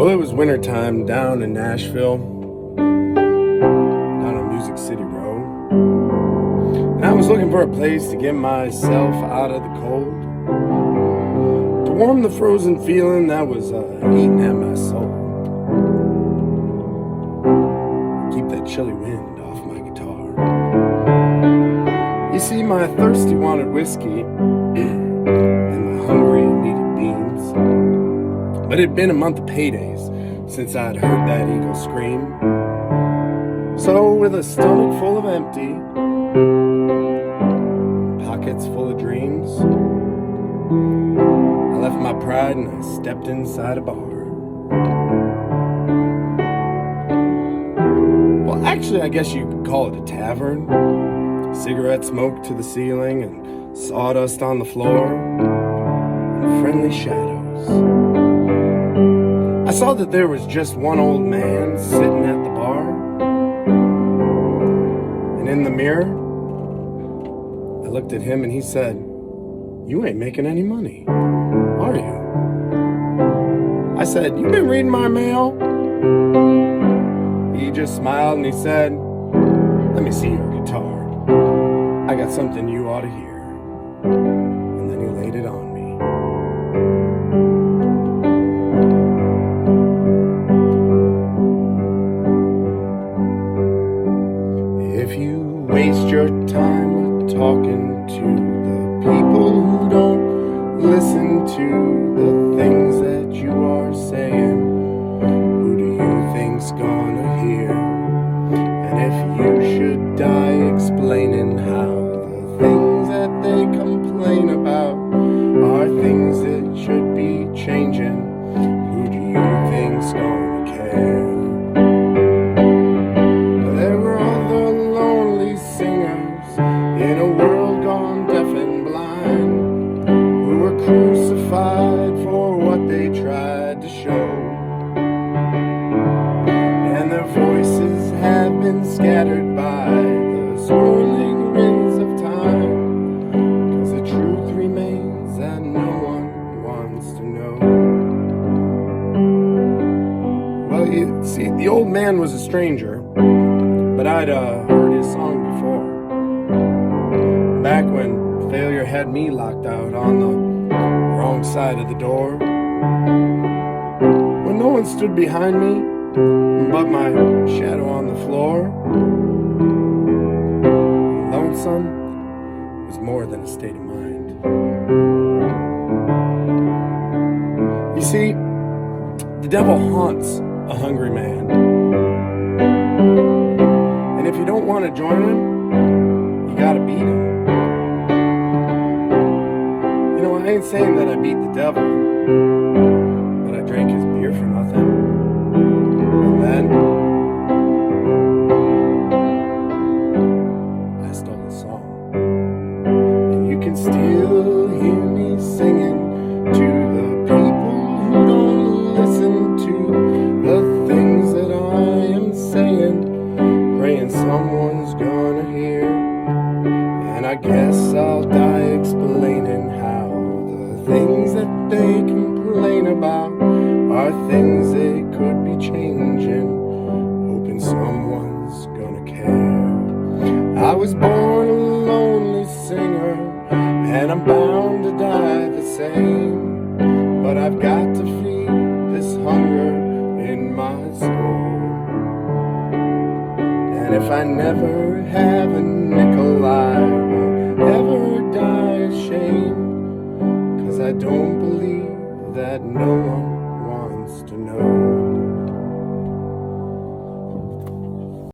Well, it was wintertime down in Nashville, down on Music City Road. And I was looking for a place to get myself out of the cold, to warm the frozen feeling that was eating at my soul, and keep that chilly wind off my guitar. You see, my thirsty wanted whiskey, and my hungry needed beans. But it'd been a month of paydays since I'd heard that eagle scream. So with a stomach full of empty, pockets full of dreams, I left my pride and I stepped inside a bar. Well, actually, I guess you could call it a tavern. Cigarette smoke to the ceiling and sawdust on the floor and friendly shadows. I saw that there was just one old man sitting at the bar, and in the mirror I looked at him and he said, "You ain't making any money, are you?" I said, "You been reading my mail?" He just smiled and he said, "Let me see your guitar. I got something you ought to hear." And then he laid it on me. If you waste your time talking to the people who don't listen to the things that you are saying, who do you think's gonna hear? And if you should die explaining how the things that they complain about are things that should be changing, who do you think's gonna care? There were other lonely singers in a world gone deaf and blind, who were crucified for what they tried to show, and their voices have been scattered by the swirling winds of time, 'cause the truth remains that no one wants to know. Well, you see, the old man was a stranger, but I'd heard his song before, back when failure had me locked out on the wrong side of the door, when no one stood behind me but my shadow on the floor. Lonesome was more than a state of mind. You see, the devil haunts a hungry man, and if you don't want to join him, you gotta beat him. You know, I ain't saying that I beat the devil, but I drank his beer for nothing. And then I stole a song, and you can still hear me singing to the people who don't listen to the things that I am saying, praying someone's gonna hear. And I guess I'll die explaining how the things that they complain about are things they could be changing, hoping someone's gonna care. I was born a lonely singer, and I'm bound to die the same, but I've got to feed this hunger in my soul. And if I never have a nickel, I won't ever die ashamed, 'cause I don't believe that no